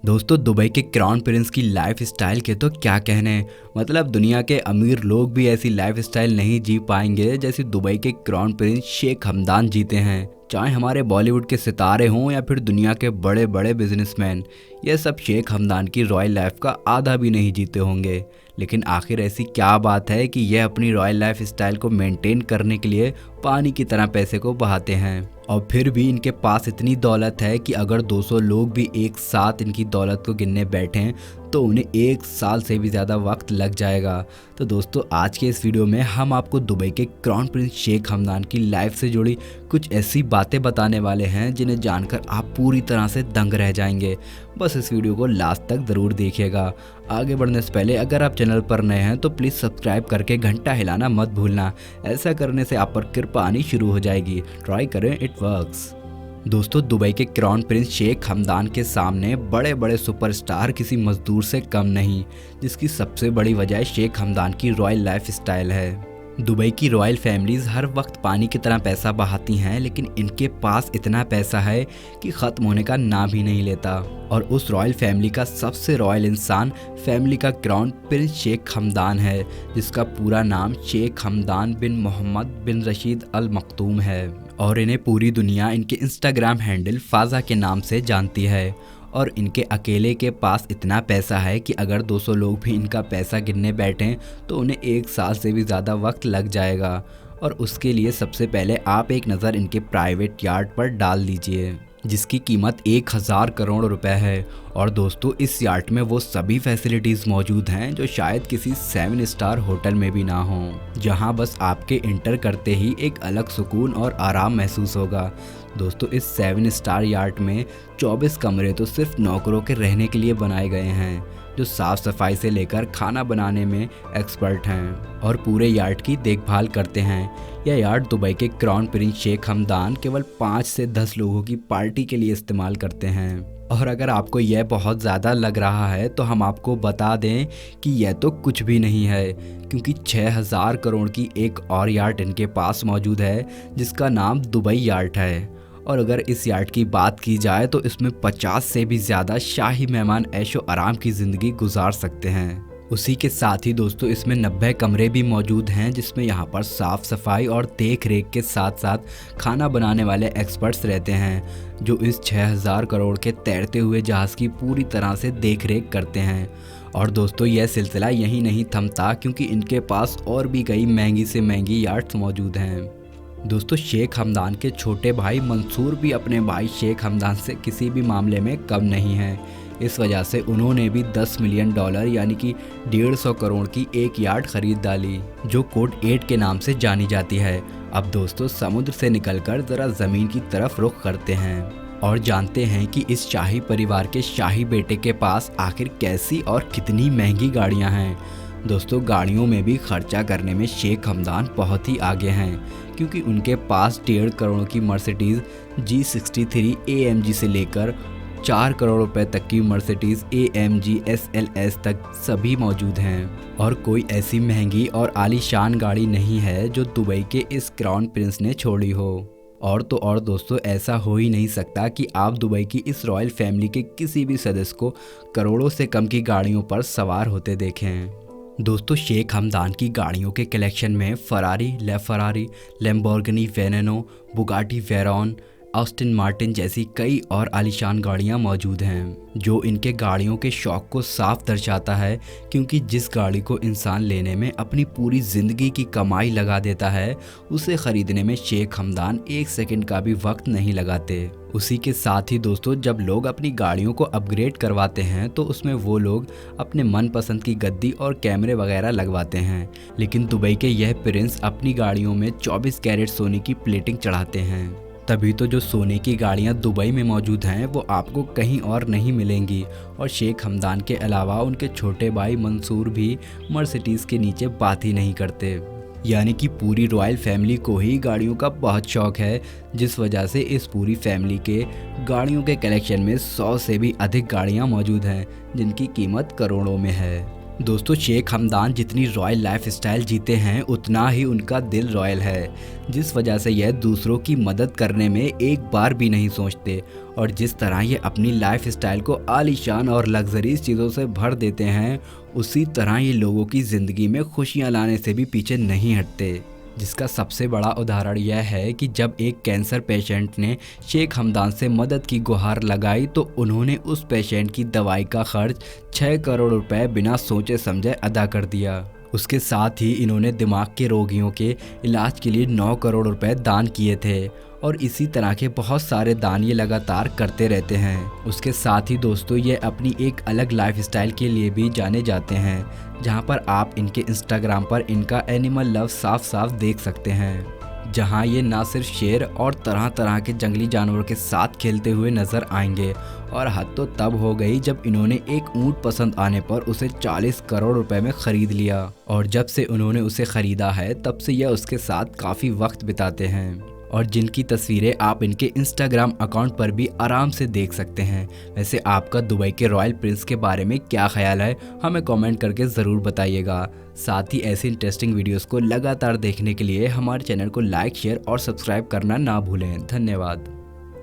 दोस्तों दुबई के crown Prince की लाइफ स्टाइल के तो क्या कहने। मतलब दुनिया के अमीर लोग भी ऐसी लाइफ स्टाइल नहीं जी पाएंगे जैसी दुबई के क्राउन प्रिंस शेख हमदान जीते हैं। चाहे हमारे बॉलीवुड के सितारे हों या फिर दुनिया के बड़े बड़े बिजनेसमैन, ये सब शेख हमदान की रॉयल लाइफ का आधा भी नहीं जीते होंगे। लेकिन आखिर ऐसी क्या बात है कि यह अपनी रॉयल लाइफ स्टाइल को मेंटेन करने के लिए पानी की तरह पैसे को बहाते हैं, और फिर भी इनके पास इतनी दौलत है कि अगर 200 लोग भी एक साथ इनकी दौलत को गिनने बैठें तो उन्हें एक साल से भी ज़्यादा वक्त लग जाएगा। तो दोस्तों आज के इस वीडियो में हम आपको दुबई के क्राउन प्रिंस शेख हमदान की लाइफ से जुड़ी कुछ ऐसी बातें बताने वाले हैं जिन्हें जानकर आप पूरी तरह से दंग रह जाएंगे। बस इस वीडियो को लास्ट तक ज़रूर देखिएगा। आगे बढ़ने से पहले अगर आप चैनल पर नए हैं तो प्लीज़ सब्सक्राइब करके घंटा हिलाना मत भूलना। ऐसा करने से आप पर कृपा आनी शुरू हो जाएगी। ट्राई करें, इट वर्क्स। दोस्तों दुबई के क्राउन प्रिंस शेख हमदान के सामने बड़े बड़े सुपरस्टार किसी मजदूर से कम नहीं, जिसकी सबसे बड़ी वजह शेख हमदान की रॉयल लाइफ स्टाइल है। दुबई की रॉयल फैमिलीज हर वक्त पानी की तरह पैसा बहाती हैं, लेकिन इनके पास इतना पैसा है कि ख़त्म होने का नाम ही नहीं लेता। और उस रॉयल फैमिली का सबसे रॉयल इंसान फैमिली का क्राउन प्रिंस शेख हमदान है, जिसका पूरा नाम शेख हमदान बिन मोहम्मद बिन रशीद अल मखतूम है। और इन्हें पूरी दुनिया इनके इंस्टाग्राम हैंडल फाजा के नाम से जानती है। और इनके अकेले के पास इतना पैसा है कि अगर 200 लोग भी इनका पैसा गिनने बैठें तो उन्हें एक साल से भी ज़्यादा वक्त लग जाएगा। और उसके लिए सबसे पहले आप एक नज़र इनके प्राइवेट यार्ड पर डाल दीजिए, जिसकी कीमत 1000 करोड़ रुपए है। और दोस्तों इस यार्ड में वो सभी फैसिलिटीज़ मौजूद हैं जो शायद किसी 7 स्टार होटल में भी ना हों, जहां बस आपके इंटर करते ही एक अलग सुकून और आराम महसूस होगा। दोस्तों इस 7 स्टार यार्ड में 24 कमरे तो सिर्फ नौकरों के रहने के लिए बनाए गए हैं, जो साफ़ सफाई से लेकर खाना बनाने में एक्सपर्ट हैं और पूरे यार्ड की देखभाल करते हैं। यह यार्ड दुबई के क्राउन प्रिंस शेख हमदान केवल 5 से 10 लोगों की पार्टी के लिए इस्तेमाल करते हैं। और अगर आपको यह बहुत ज़्यादा लग रहा है तो हम आपको बता दें कि यह तो कुछ भी नहीं है, क्योंकि 6000 करोड़ की एक और यार्ड इनके पास मौजूद है, जिसका नाम दुबई यार्ड है। और अगर इस यार्ड की बात की जाए तो इसमें 50 से भी ज़्यादा शाही मेहमान ऐशो आराम की ज़िंदगी गुजार सकते हैं। उसी के साथ ही दोस्तों इसमें 90 कमरे भी मौजूद हैं, जिसमें यहाँ पर साफ़ सफाई और देख रेख के साथ साथ खाना बनाने वाले एक्सपर्ट्स रहते हैं, जो इस 6000 करोड़ के तैरते हुए जहाज़ की पूरी तरह से देख रेख करते हैं। और दोस्तों यह सिलसिला यहीं नहीं थमता, क्योंकि इनके पास और भी कई महंगी से महंगी यार्ड्स मौजूद हैं। दोस्तों शेख हमदान के छोटे भाई मंसूर भी अपने भाई शेख हमदान से किसी भी मामले में कम नहीं हैं। इस वजह से उन्होंने भी $10 मिलियन यानी कि 150 करोड़ की एक यार्ड खरीद डाली, जो कोड 8 के नाम से जानी जाती है। अब दोस्तों समुद्र से निकलकर ज़रा ज़मीन की तरफ रुख करते हैं और जानते हैं कि इस शाही परिवार के शाही बेटे के पास आखिर कैसी और कितनी महंगी गाड़ियाँ हैं। दोस्तों गाड़ियों में भी खर्चा करने में शेख हमदान बहुत ही आगे हैं, क्योंकि उनके पास 1.5 करोड़ की मर्सिडीज़ G63 AMG से लेकर 4 करोड़ रुपए तक की मर्सिडीज़ AMG SLS तक सभी मौजूद हैं। और कोई ऐसी महंगी और आलीशान गाड़ी नहीं है जो दुबई के इस क्राउन प्रिंस ने छोड़ी हो। और तो और दोस्तों ऐसा हो ही नहीं सकता कि आप दुबई की इस रॉयल फैमिली के किसी भी सदस्य को करोड़ों से कम की गाड़ियों पर सवार होते देखें। दोस्तों शेख हमदान की गाड़ियों के कलेक्शन में Ferrari, Lamborghini Veneno, Bugatti Veyron, Aston Martin जैसी कई और आलीशान गाड़ियां मौजूद हैं, जो इनके गाड़ियों के शौक को साफ दर्शाता है। क्योंकि जिस गाड़ी को इंसान लेने में अपनी पूरी ज़िंदगी की कमाई लगा देता है, उसे ख़रीदने में शेख हमदान 1 सेकंड का भी वक्त नहीं लगाते। उसी के साथ ही दोस्तों जब लोग अपनी गाड़ियों को अपग्रेड करवाते हैं तो उसमें वो लोग अपने मनपसंद की गद्दी और कैमरे वगैरह लगवाते हैं, लेकिन दुबई के यह प्रिंस अपनी गाड़ियों में 24 कैरेट सोने की प्लेटिंग चढ़ाते हैं। तभी तो जो सोने की गाड़ियां दुबई में मौजूद हैं वो आपको कहीं और नहीं मिलेंगी। और शेख हमदान के अलावा उनके छोटे भाई मंसूर भी मर्सिडीज़ के नीचे बात ही नहीं करते। यानी कि पूरी रॉयल फैमिली को ही गाड़ियों का बहुत शौक है, जिस वजह से इस पूरी फैमिली के गाड़ियों के कलेक्शन में 100 से भी अधिक गाड़ियां मौजूद हैं, जिनकी कीमत करोड़ों में है। दोस्तों शेख हमदान जितनी रॉयल लाइफ स्टाइल जीते हैं उतना ही उनका दिल रॉयल है, जिस वजह से यह दूसरों की मदद करने में एक बार भी नहीं सोचते। और जिस तरह ये अपनी लाइफ स्टाइल को आलीशान और लग्जरीज चीज़ों से भर देते हैं, उसी तरह ये लोगों की ज़िंदगी में खुशियाँ लाने से भी पीछे नहीं हटते। जिसका सबसे बड़ा उदाहरण यह है कि जब एक कैंसर पेशेंट ने शेख हमदान से मदद की गुहार लगाई तो उन्होंने उस पेशेंट की दवाई का खर्च 6 करोड़ रुपए बिना सोचे समझे अदा कर दिया। उसके साथ ही इन्होंने दिमाग के रोगियों के इलाज के लिए 9 करोड़ रुपए दान किए थे और इसी तरह के बहुत सारे दान ये लगातार करते रहते हैं। उसके साथ ही दोस्तों ये अपनी एक अलग लाइफ स्टाइल के लिए भी जाने जाते हैं, जहां पर आप इनके इंस्टाग्राम पर इनका एनिमल लव साफ साफ देख सकते हैं, जहां ये ना सिर्फ शेर और तरह तरह के जंगली जानवरों के साथ खेलते हुए नजर आएंगे। और हद तो तब हो गई जब इन्होंने एक ऊंट पसंद आने पर उसे 40 करोड़ रुपए में खरीद लिया, और जब से उन्होंने उसे खरीदा है तब से यह उसके साथ काफ़ी वक्त बिताते हैं, और जिनकी तस्वीरें आप इनके इंस्टाग्राम अकाउंट पर भी आराम से देख सकते हैं। वैसे आपका दुबई के रॉयल प्रिंस के बारे में क्या ख्याल है, हमें कमेंट करके ज़रूर बताइएगा। साथ ही ऐसी इंटरेस्टिंग वीडियोस को लगातार देखने के लिए हमारे चैनल को लाइक, शेयर और सब्सक्राइब करना ना भूलें। धन्यवाद।